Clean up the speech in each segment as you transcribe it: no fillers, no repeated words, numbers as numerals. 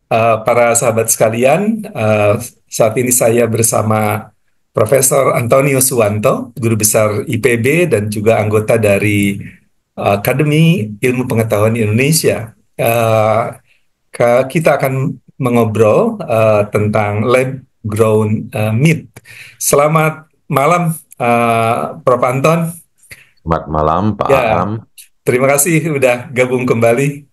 para sahabat sekalian, saat ini saya bersama Profesor Antonio Suwanto, Guru Besar IPB dan juga anggota dari Akademi Ilmu Pengetahuan Indonesia. Kita akan mengobrol tentang lab grown meat. Selamat malam, Prof. Anton. Selamat malam, Pak Ya, Aam. terima kasih udah gabung kembali.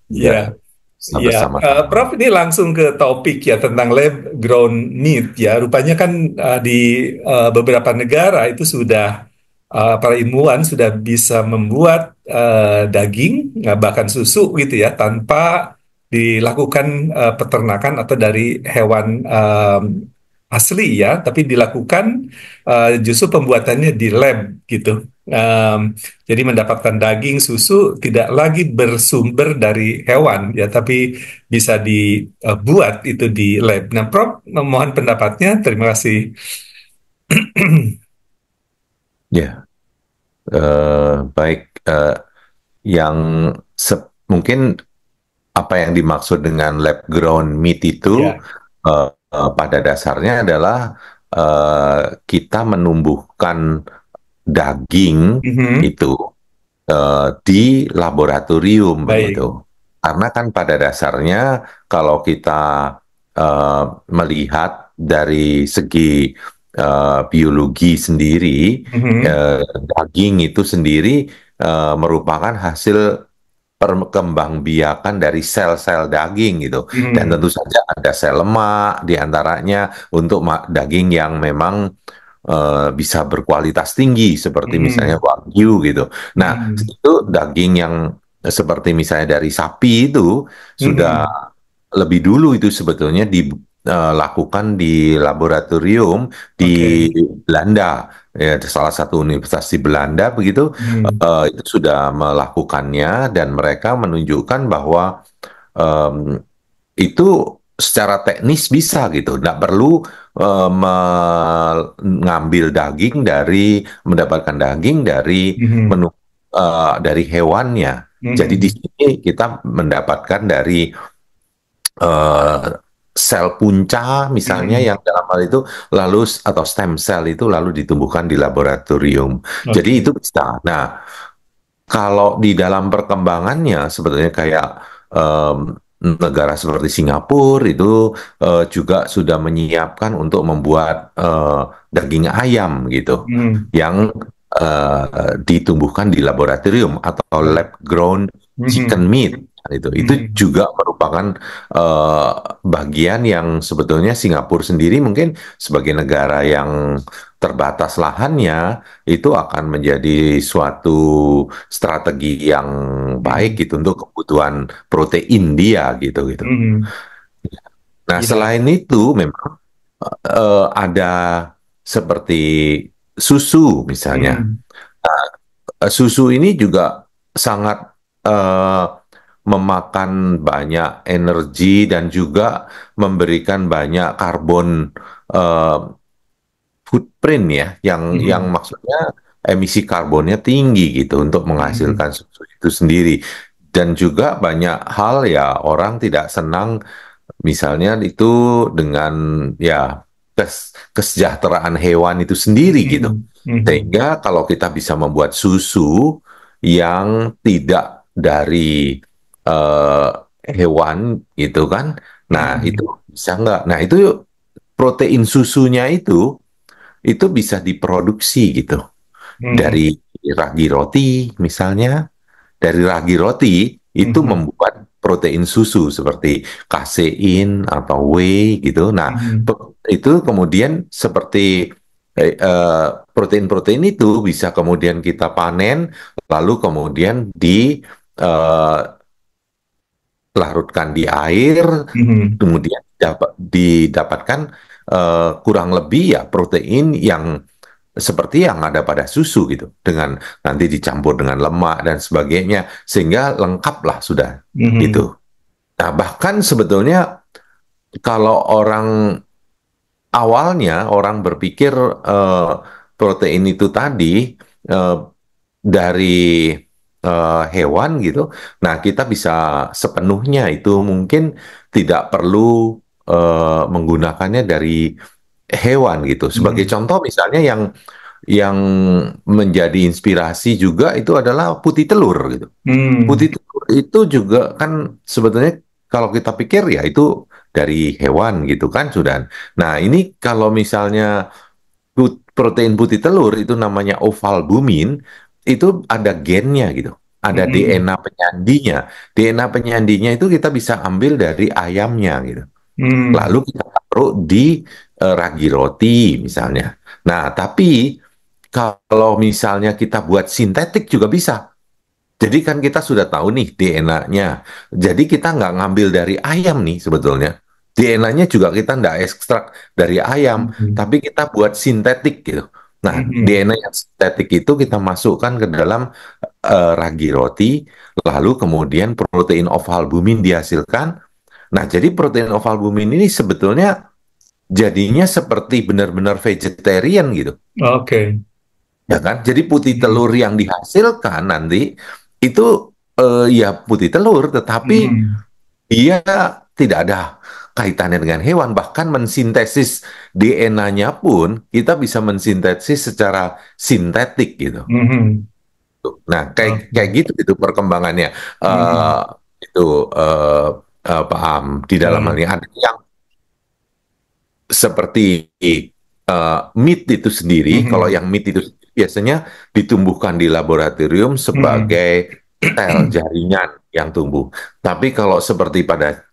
Ya, Ya. Ya, bersama-sama. Prof, ini langsung ke topik ya tentang lab grown meat ya. Rupanya kan di beberapa negara itu sudah para ilmuwan sudah bisa membuat daging, bahkan susu gitu ya, tanpa dilakukan peternakan atau dari hewan asli ya, tapi dilakukan justru pembuatannya di lab gitu. Em, jadi mendapatkan daging susu tidak lagi bersumber dari hewan ya, tapi bisa dibuat itu di lab. Nah, Prof, mohon pendapatnya. Terima kasih. Ya, baik. Yang mungkin apa yang dimaksud dengan lab grown meat itu Ya. pada dasarnya adalah kita menumbuhkan daging Mhm. itu di laboratorium Baik. begitu. Karena kan pada dasarnya kalau kita eh, melihat dari segi biologi sendiri, Mhm. daging itu sendiri merupakan hasil perkembangbiakan dari sel-sel daging gitu. Dan Mhm. tentu saja ada sel lemak di antaranya untuk daging yang memang bisa berkualitas tinggi seperti misalnya Mhm. wagyu gitu. Nah, Mhm. itu daging yang seperti misalnya dari sapi itu sudah Mhm. lebih dulu itu sebetulnya dilakukan di laboratorium di Oke. Belanda. Ya, salah satu universitas di Belanda begitu Mhm. itu sudah melakukannya dan mereka menunjukkan bahwa em, itu secara teknis bisa gitu, nggak perlu mengambil daging mendapatkan daging dari Mhm. menu dari hewannya. Jadi di Mhm. sini kita mendapatkan dari eh, sel punca misalnya Mhm. yang dalam hal itu atau stem cell itu lalu ditumbuhkan di laboratorium. Jadi itu Oke. bisa. Nah, kalau di dalam perkembangannya sebetulnya kayak em, negara seperti Singapura itu juga sudah menyiapkan untuk membuat daging ayam gitu Mhm. yang ditumbuhkan di laboratorium atau Baik. lab grown chicken Mhm. meat itu. Itu Mhm. juga merupakan eh, bagian yang sebetulnya Singapura sendiri mungkin sebagai negara yang terbatas lahannya itu akan menjadi suatu strategi yang baik Mhm. gitu untuk kebutuhan protein dia gitu gitu. Mhm. Nah, Ya. selain itu memang ada seperti susu misalnya. Mhm. Susu ini juga sangat eh, memakan banyak energi dan juga memberikan banyak karbon eh, footprint ya, yang Mhm. maksudnya emisi karbonnya tinggi gitu untuk Mhm. menghasilkan susu itu sendiri. Dan juga banyak hal ya orang tidak senang misalnya itu dengan ya kesejahteraan hewan itu sendiri gitu. Mhm. Mhm. Sehingga kalau kita bisa membuat susu yang tidak dari eh, hewan gitu kan, nah itu Mhm. bisa nggak? Nah itu protein susunya itu bisa diproduksi gitu Mhm. dari ragi roti misalnya. Dari ragi roti itu Mhm. membuat protein susu seperti kasein atau whey gitu. Nah, Mhm. itu kemudian seperti protein-protein itu bisa kemudian kita panen, lalu kemudian dilarutkan di air, Mhm. kemudian didapatkan kurang lebih ya protein yang seperti yang ada pada susu gitu, dengan nanti dicampur dengan lemak dan sebagainya, sehingga lengkaplah sudah Mhm. gitu. Nah, bahkan sebetulnya kalau awalnya orang berpikir eh, protein itu tadi eh, dari hewan gitu. Nah, kita bisa sepenuhnya itu mungkin tidak perlu menggunakannya dari hewan gitu. Sebagai Hmm. contoh misalnya yang menjadi inspirasi juga itu adalah putih telur gitu. Hmm. Putih telur itu juga kan sebetulnya kalau kita pikir ya itu dari hewan gitu kan sudah. Nah, ini kalau misalnya protein putih telur itu namanya ovalbumin, itu ada gennya gitu. Ada Hmm. DNA penyandinya. DNA penyandinya itu kita bisa ambil dari ayamnya gitu. Hmm. Lalu kita taruh di ragi roti misalnya. Nah, tapi kalau misalnya kita buat sintetik juga bisa. Jadi kan kita sudah tahu nih DNA-nya. Jadi kita nggak ngambil dari ayam nih sebetulnya. DNA-nya juga kita nggak ekstrak dari ayam, Hmm. tapi kita buat sintetik gitu. Nah, Hmm. DNA yang sintetik itu kita masukkan ke dalam ragi roti, lalu kemudian protein ovalbumin dihasilkan. Nah, jadi protein ovalbumin ini sebetulnya jadinya seperti benar-benar vegetarian gitu. Oke. Ya kan? Jadi putih Hmm. telur yang dihasilkan nanti itu ya putih telur, tetapi Hmm. dia tidak ada kaitannya dengan hewan. Bahkan mensintesis DNA-nya pun kita bisa mensintesis secara sintetik gitu. Hmm. Nah, kayak Oke. kayak gitu itu perkembangannya. Hmm. eh itu paham di dalam hal Eh, ini ada yang seperti meat itu sendiri, kalau hmm. yang meat itu biasanya ditumbuhkan di laboratorium Hmm. sebagai sel jaringan yang tumbuh. Tapi kalau seperti pada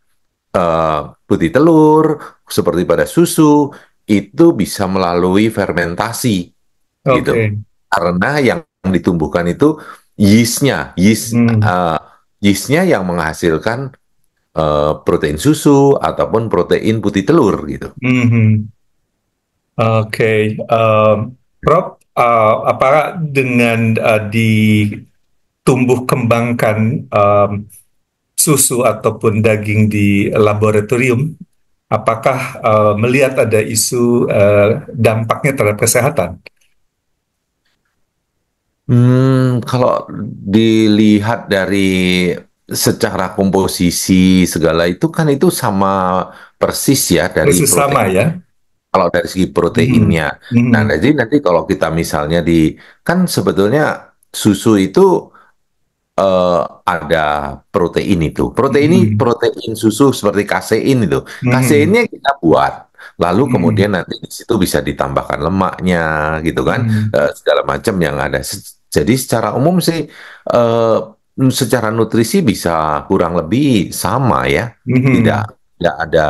putih telur, seperti pada susu, itu bisa melalui fermentasi gitu. Oke. Karena yang ditumbuhkan itu Hmm. yeastnya yang menghasilkan protein susu ataupun protein putih telur gitu. Hmm. Oke. Prof, apakah dengan ditumbuh kembangkan susu ataupun daging di laboratorium, apakah melihat ada isu dampaknya terhadap kesehatan? Kalau dilihat dari secara komposisi segala itu kan itu sama persis ya dari Persis sama protein. ya? Kalau dari segi Mhm. proteinnya. Nah, Mhm. jadi nanti kalau kita misalnya kan sebetulnya susu itu ada protein itu. Mhm. Protein susu seperti kasein itu. Mhm. Kaseinnya kita buat. Lalu Mhm. kemudian nanti di situ bisa ditambahkan lemaknya gitu kan. Mhm. Segala macam yang ada. Jadi secara umum sih eh, secara nutrisi bisa kurang lebih sama ya. Tidak Mhm. tidak ada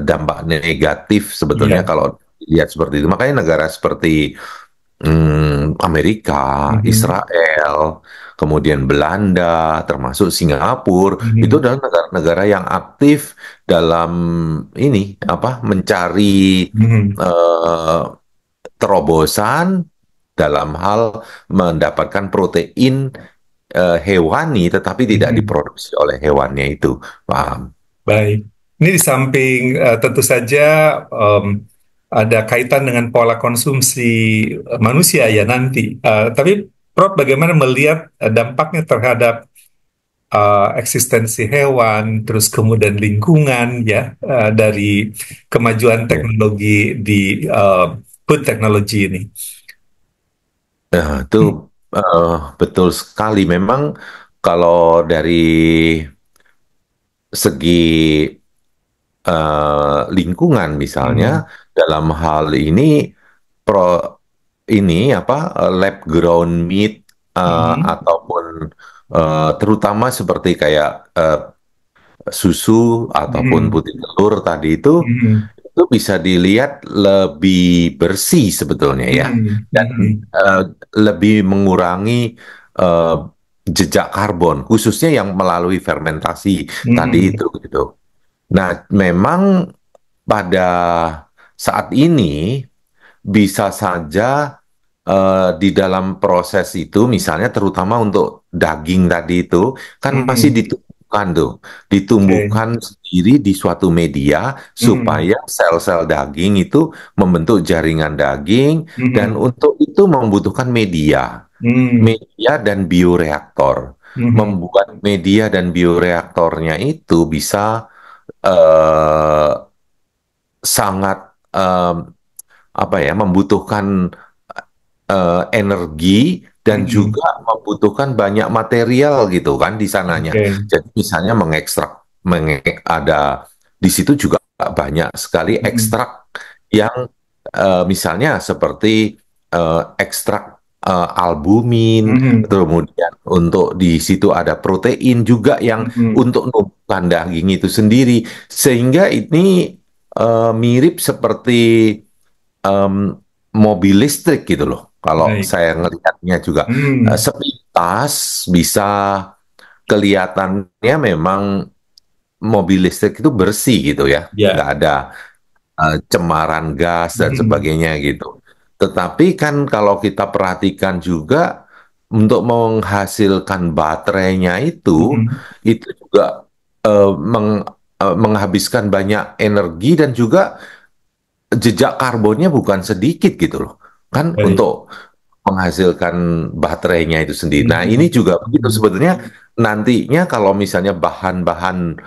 dampak negatif sebetulnya Iya. kalau lihat seperti itu. Makanya negara seperti Amerika, Mhm. Israel, kemudian Belanda, termasuk Singapura, itu Mhm. adalah negara-negara yang aktif dalam ini apa mencari Mhm. eh, terobosan dalam hal mendapatkan protein hewani, tetapi tidak Mhm. diproduksi oleh hewannya itu, paham? Baik. Ini di samping tentu saja em, ada kaitan dengan pola konsumsi manusia ya nanti. Tapi Prof, bagaimana melihat dampaknya terhadap eksistensi hewan, terus kemudian lingkungan ya dari kemajuan Ya. teknologi di food technology ini. Nah, itu betul sekali. Memang kalau dari segi lingkungan misalnya Mhm. dalam hal ini pro ini apa lab ground meat Mhm. ataupun terutama seperti kayak susu ataupun Mhm. putih telur tadi Mhm. itu bisa dilihat lebih bersih sebetulnya ya Mhm. dan Mhm. eh, lebih mengurangi eh, jejak karbon khususnya yang melalui fermentasi tadi Mhm. itu gitu. Nah, memang pada saat ini bisa saja di dalam proses itu, misalnya terutama untuk daging tadi itu, kan masih Mhm. ditumbuhkan tuh, Oke. ditumbuhkan sendiri di suatu media Mhm. supaya sel-sel daging itu membentuk jaringan daging dan Mhm. untuk itu membutuhkan media. Hmm. media dan bioreaktor. Mhm. Membuat media dan bioreaktornya itu bisa eh, sangat apa ya, membutuhkan energi dan Mhm. juga membutuhkan banyak material gitu kan di sananya. Oke. Jadi misalnya ada di situ juga banyak sekali Mhm. ekstrak yang misalnya seperti ekstrak albumin, Mhm. kemudian untuk di situ ada protein juga yang Mhm. untuk numbuhkan daging itu sendiri, sehingga ini mirip seperti em, mobil listrik gitu loh. Kalau Baik. saya ngelihatnya juga Hmm. sepintas bisa kelihatannya memang mobil listrik itu bersih gitu ya, nggak Ya. ada cemaran gas dan Mhm. sebagainya gitu. Tetapi kan kalau kita perhatikan juga untuk menghasilkan baterainya Mhm. itu juga menghabiskan banyak energi dan juga jejak karbonnya bukan sedikit gitu loh. Kan Baik. untuk menghasilkan baterainya itu sendiri. Nah, ini Mhm. juga begitu Mhm. sebetulnya nantinya kalau misalnya bahan-bahan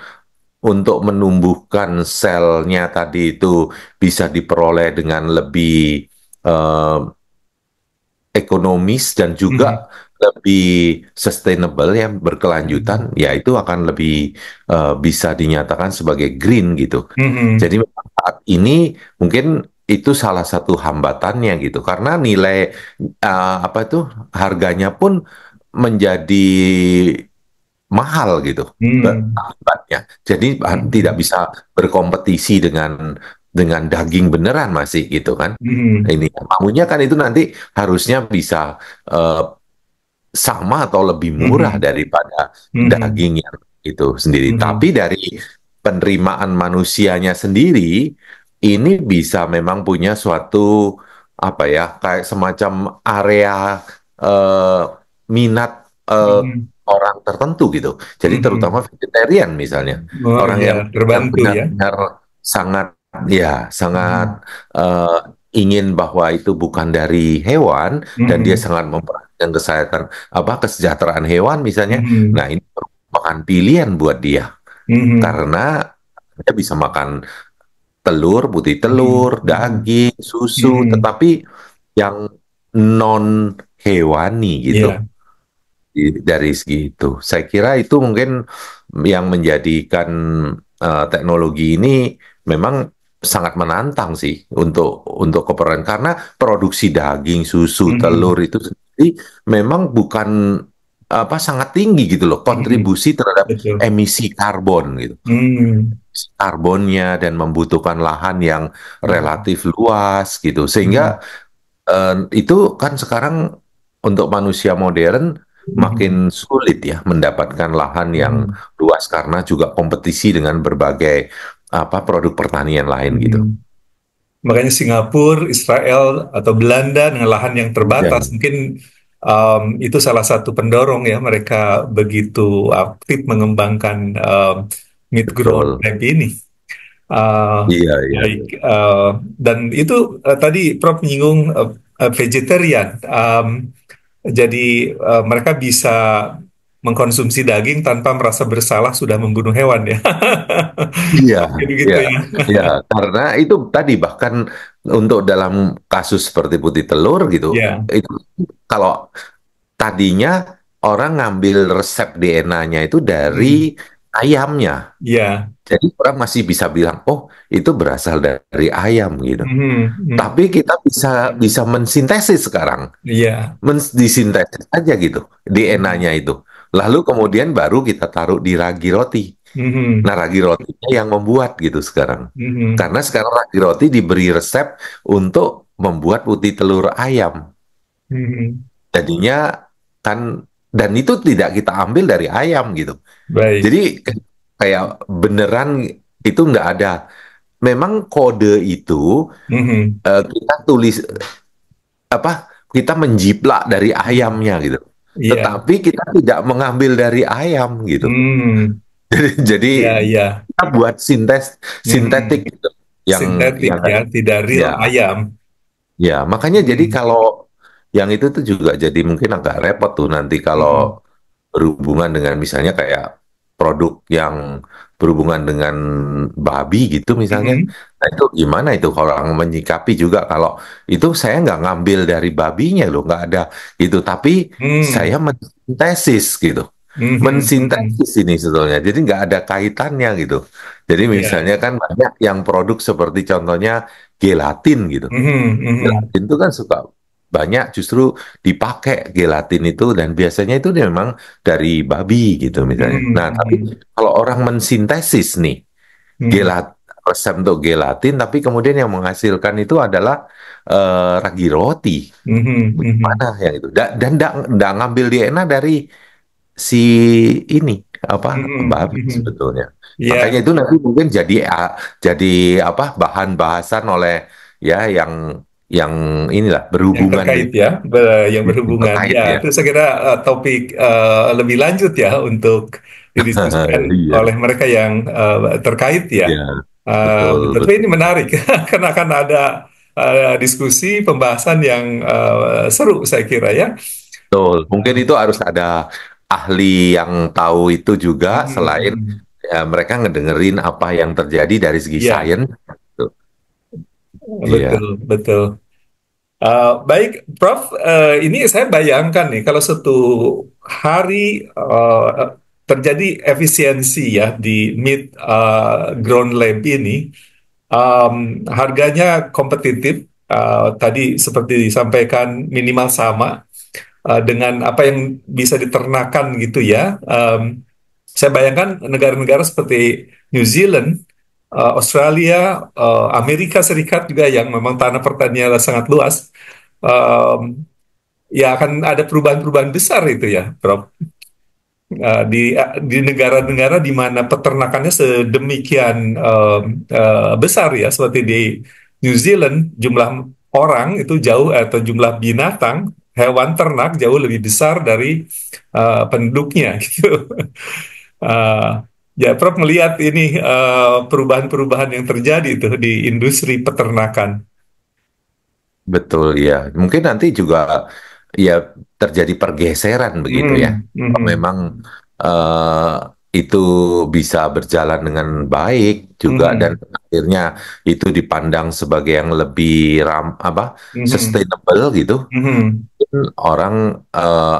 untuk menumbuhkan selnya tadi itu bisa diperoleh dengan lebih eh, ekonomis dan Mhm. juga lebih sustainable ya Mhm. berkelanjutan, ya itu akan lebih bisa dinyatakan sebagai green gitu. Mhm. Jadi memang saat ini mungkin itu salah satu hambatannya gitu karena nilai apa itu harganya pun menjadi mahal gitu Mhm. akibatnya. Jadi tidak Mhm. bisa berkompetisi dengan daging beneran masih gitu kan. Mhm. Ini maunya kan itu nanti harusnya bisa eh, sama atau lebih murah Mhm. daripada Mhm. daging yang itu sendiri. Tapi Mhm. dari penerimaan manusianya sendiri, ini bisa memang punya suatu apa ya, kayak semacam area eh, minat eh, Mhm. orang tertentu gitu. Jadi terutama Mhm. vegetarian misalnya, Oh orang iya, yang terbantu ya. benar-benar sangat ya sangat Mhm. eh, ingin bahwa itu bukan dari hewan dan dia Mhm. sangat memperhatikan kesehatan apa kesejahteraan hewan misalnya. Nah, Mhm. ini merupakan pilihan buat dia Mhm. karena dia bisa makan telur, putih telur, Mhm. Mhm. daging, susu, Mhm. tetapi yang non hewani gitu. Iya. Dari segi itu, saya kira itu mungkin yang menjadikan teknologi ini memang sangat menantang sih untuk keperluan karena produksi daging, susu, telur Mhm. itu sendiri memang bukan apa sangat tinggi gitu loh Mhm. kontribusi terhadap Betul. emisi karbon gitu. Mhm. Karbonnya dan membutuhkan lahan yang Mhm. relatif luas gitu. Sehingga Mhm. itu kan sekarang untuk manusia modern Mhm. makin sulit ya mendapatkan lahan yang Mhm. luas karena juga kompetisi dengan berbagai apa produk pertanian lain gitu. Mhm. Makanya Singapura, Israel, atau Belanda dengan lahan yang Ya, terbatas, mungkin itu salah satu pendorong ya mereka begitu aktif mengembangkan meat grown betul. hemp ini. Uh, Iya, iya. Baik, dan itu tadi Prof menyinggung vegetarian. Jadi mereka bisa mengkonsumsi daging tanpa merasa bersalah sudah membunuh hewan ya. Iya, Mungkin begitu iya, ya. iya. Karena itu tadi bahkan untuk dalam kasus seperti putih telur gitu, Ya. itu kalau tadinya orang ngambil resep DNA-nya itu dari Hmm. ayamnya. Ya. Jadi orang masih bisa bilang, oh itu berasal dari ayam gitu. Mhm. Tapi Mhm. kita bisa bisa mensintesis sekarang, Iya. disintesis aja gitu DNA-nya Mhm. itu. Lalu kemudian baru kita taruh di ragi roti. Nah Mhm. ragi rotinya yang membuat gitu sekarang. Mhm. Karena sekarang ragi roti diberi resep untuk membuat putih telur ayam. Mhm. Jadinya kan dan itu tidak kita ambil dari ayam gitu. Baik. Jadi kayak beneran itu nggak ada. Memang kode itu Mhm. kita tulis apa? Kita menjiplak dari Mhm. ayamnya gitu. Iya. Tetapi kita tidak mengambil dari ayam gitu. Hmm. Jadi Ya, ya. kita buat sintetik Mhm. gitu. Yang Sintetik yang ya, tidak real ya ayam. ya makanya jadi Mhm. kalau yang itu tuh juga jadi mungkin agak repot tuh nanti Mm-mm. kalau berhubungan dengan misalnya kayak produk yang berhubungan dengan babi gitu misalnya. Mm-mm. Nah itu gimana itu kalau orang menyikapi juga kalau itu saya nggak ngambil dari babinya loh, nggak ada gitu, tapi saya Mm. mensintesis gitu. Mhm. Mhm. Mensintesis ini sebetulnya, jadi nggak ada kaitannya gitu. Jadi Ya. misalnya kan banyak yang produk seperti contohnya gelatin gitu. Mhm. Mhm. Gelatin itu kan suka banyak justru dipakai gelatin itu dan biasanya itu dia memang dari babi gitu misalnya. Mhm. Nah, tapi Mhm. kalau orang mensintesis nih Mhm. gelat resep untuk gelatin tapi kemudian yang menghasilkan itu adalah ragi roti. Mhm. Mana Mhm. yang itu? Dan nggak ngambil DNA dari si ini apa Mhm. babi Mhm. sebetulnya. Makanya Ya, itu nanti mungkin jadi apa bahan bahasan oleh ya yang inilah yang berhubungan terkait dengan ya, yang berhubungan. terkait Ya, ya. itu saya kira topik lebih lanjut ya untuk didiskusikan Iya, oleh mereka yang terkait ya. iya, betul, Betul. Tapi betul. ini menarik karena akan ada diskusi pembahasan yang seru saya kira ya. Betul. Mungkin Uh, itu harus ada ahli yang tahu itu juga mhm. selain Mhm. ya, mereka ngedengerin apa yang terjadi dari segi Ya, sains. Gitu. Iya, betul, betul. Baik, Prof. Ini saya bayangkan nih, kalau suatu hari terjadi efisiensi ya di mid ground lab ini, harganya kompetitif. Tadi seperti disampaikan minimal sama dengan apa yang bisa diternakan gitu ya. Saya bayangkan negara-negara seperti New Zealand, Australia, Amerika Serikat juga yang memang tanah pertaniannya sangat luas, ya akan ada perubahan-perubahan besar itu ya, Prof. Di negara-negara di mana peternakannya sedemikian besar ya, seperti di New Zealand, jumlah orang itu jauh atau jumlah binatang, hewan ternak jauh lebih besar dari penduduknya gitu. Eh, ya, Prof melihat ini perubahan-perubahan yang terjadi itu di industri peternakan. betul ya. Mungkin nanti juga ya terjadi pergeseran begitu ya. Hmm. Kalau Mhm. memang eh, itu bisa berjalan dengan baik juga dan Mhm. akhirnya itu dipandang sebagai yang lebih apa Mhm. sustainable gitu. Mhm. Orang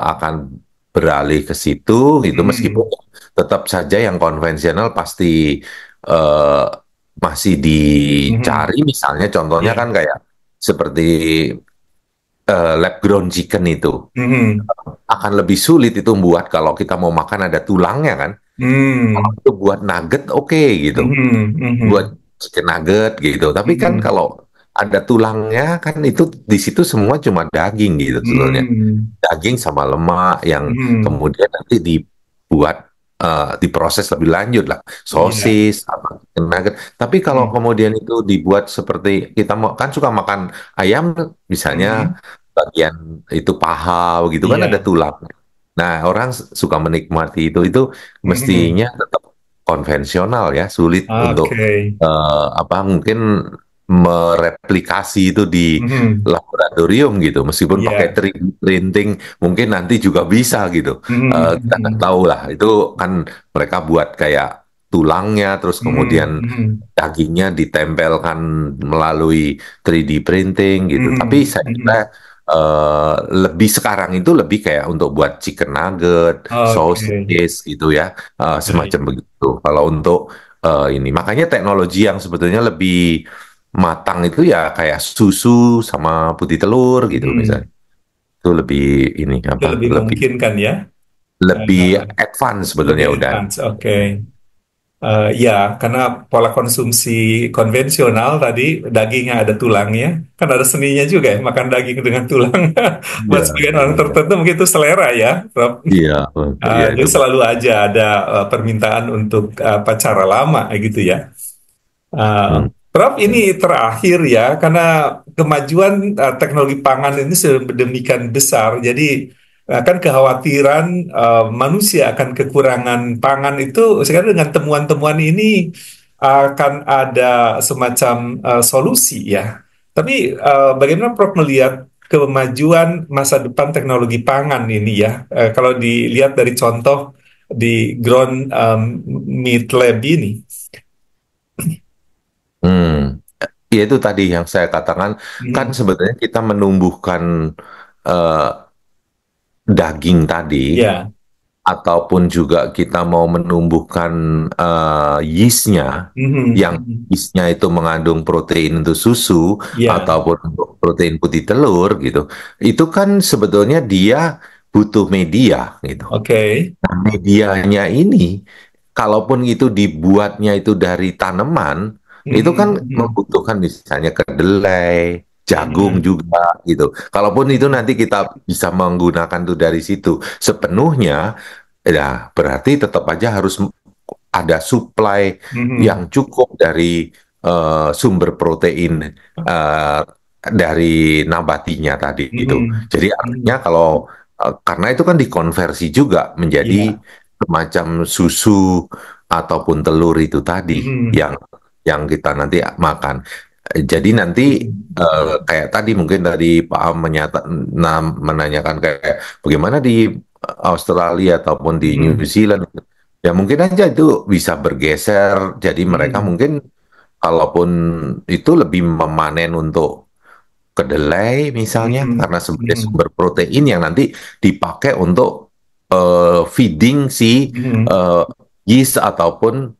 akan beralih ke situ gitu meskipun Mhm. tetap saja yang konvensional pasti eh, masih dicari Mhm. misalnya contohnya kan Ya. kayak seperti lab grown chicken itu Mhm. akan lebih sulit itu buat kalau kita mau makan ada tulangnya kan kalau Hmm. itu buat nugget oke gitu Mhm. buat Mhm. chicken nugget gitu. Tapi kan Mhm. kalau ada tulangnya kan itu di situ semua cuma daging gitu sebetulnya. Hmm. Daging sama lemak yang Mhm. kemudian nanti dibuat diproses lebih lanjut lah. Ya. Sosis, apa chicken nugget. Tapi kalau Mhm. kemudian itu dibuat seperti kita mau kan suka makan ayam misalnya Mhm. bagian itu paha gitu kan ada Iya. tulang. Nah, orang suka menikmati itu Mhm. mestinya tetap konvensional ya, sulit untuk Oke. apa mungkin mereplikasi itu di Mhm. laboratorium gitu, meskipun pakai Iya. 3D printing mungkin nanti juga bisa gitu. Mhm. Kita nggak Mhm. tahu lah, itu kan mereka buat kayak tulangnya, terus kemudian Mhm. Mhm. dagingnya ditempelkan melalui 3D printing gitu. Tapi Mhm. saya kira Mhm. eh, lebih sekarang itu lebih kayak untuk buat chicken nugget, Oke. sosis gitu ya, Baik. semacam begitu. Kalau untuk ini, makanya teknologi yang sebetulnya lebih matang itu ya kayak susu sama putih telur gitu misalnya. Mhm. Itu lebih ini Itu apa? lebih Lebih memungkinkan ya. lebih Eh, advance Lebih sebetulnya udah. advance. Oke. Ya, karena pola konsumsi konvensional tadi dagingnya ada tulangnya, kan ada seninya juga ya makan daging dengan tulang. Buat Iya, sebagian orang iya, tertentu mungkin itu selera ya, Prof. iya, iya Jadi itu. selalu aja ada permintaan untuk cara lama gitu ya. Hmm. Prof, ini terakhir ya, karena kemajuan teknologi pangan ini sedemikian besar, jadi kan kekhawatiran manusia akan kekurangan pangan itu sekarang dengan temuan-temuan ini akan ada semacam solusi ya. Tapi bagaimana Prof melihat kemajuan masa depan teknologi pangan ini ya. Kalau dilihat dari contoh di Ground Meat Lab ini. Hmm. Ya itu tadi yang saya katakan, kan Hmm, sebetulnya kita menumbuhkan eh, daging tadi, ya, ataupun juga kita mau menumbuhkan yeastnya, mhm, yang mhm. yeastnya itu mengandung protein untuk susu Ya, ataupun untuk protein putih telur gitu, itu kan sebetulnya dia butuh media gitu. oke. Nah, medianya ini, kalaupun itu dibuatnya itu dari tanaman, itu kan Mhm, mhm. membutuhkan misalnya kedelai, jagung Mhm, juga gitu. Kalaupun itu mhm, nanti kita bisa menggunakan tuh dari situ sepenuhnya, ya berarti tetap aja harus ada supply yang mhm, cukup dari sumber protein eh, dari nabatinya tadi itu. mhm, Jadi artinya mhm. kalau karena itu kan dikonversi juga menjadi Ya, semacam susu ataupun telur itu tadi mhm, yang kita nanti makan. Jadi nanti mhm, kayak tadi mungkin tadi Pak Am menanyakan kayak bagaimana di Australia ataupun di New mhm, Zealand. Ya mungkin aja itu bisa bergeser. Jadi mereka mhm, mungkin kalaupun itu lebih memanen untuk kedelai misalnya mhm, karena sebagai mhm, sumber protein yang nanti dipakai untuk feeding si mhm, eh, yeast ataupun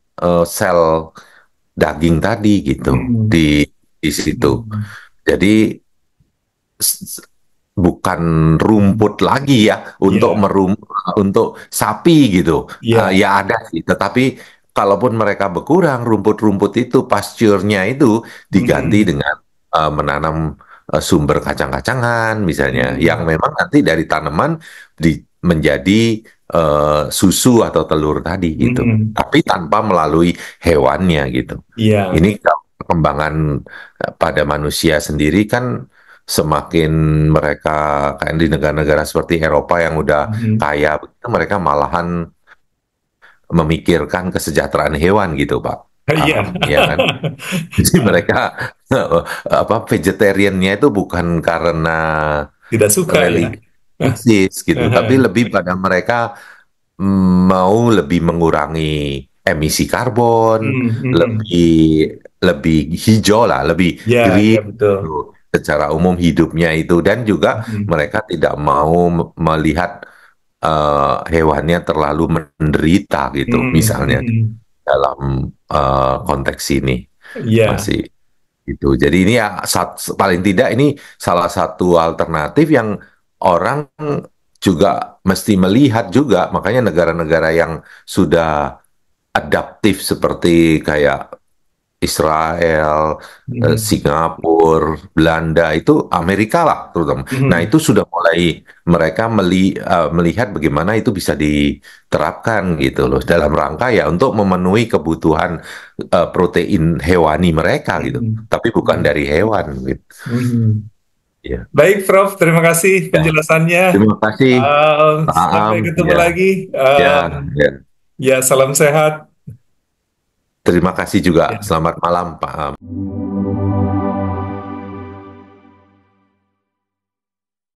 sel daging tadi gitu mhm, di situ. mhm. Jadi s- bukan rumput lagi ya untuk Ya, untuk sapi gitu. ya, Ya ada sih, tetapi kalaupun mereka berkurang rumput-rumput itu pasturnya itu diganti mhm, dengan menanam sumber kacang-kacangan misalnya yang mhm, memang nanti dari tanaman di, menjadi susu atau telur tadi gitu. mhm. Tapi tanpa melalui hewannya gitu. Ya, Ini kalau perkembangan pada manusia sendiri kan semakin mereka kayak di negara-negara seperti Eropa yang udah mhm. kaya begitu, mereka malahan memikirkan kesejahteraan hewan gitu, Pak. Iya. Ya kan? Jadi mereka apa vegetariannya itu bukan karena Tidak suka ya. religius gitu, tapi lebih pada mereka mau lebih mengurangi emisi karbon, Mhm, mhm. lebih lebih hijau lah, lebih Ya, green ya betul. gitu, secara umum hidupnya itu dan juga Mhm, mereka tidak mau melihat hewannya terlalu menderita gitu, mhm, misalnya mhm. dalam konteks ini Ya, masih itu. Jadi ini ya paling tidak ini salah satu alternatif yang orang juga mesti melihat juga. Makanya negara-negara yang sudah adaptif seperti kayak Israel, mhm, Singapura, Belanda itu Amerika lah terutama. Nah mhm, itu sudah mulai mereka melihat bagaimana itu bisa diterapkan gitu loh dalam rangka ya untuk memenuhi kebutuhan protein hewani mereka gitu, mhm, tapi bukan mhm, dari hewan gitu. mhm. Ya. Baik, Prof. Terima kasih Ya. penjelasannya. Terima kasih Pak Sampai Am. ketemu Ya, lagi. ya, ya. Ya, salam sehat. Terima kasih juga. Ya. Selamat malam Pak Am.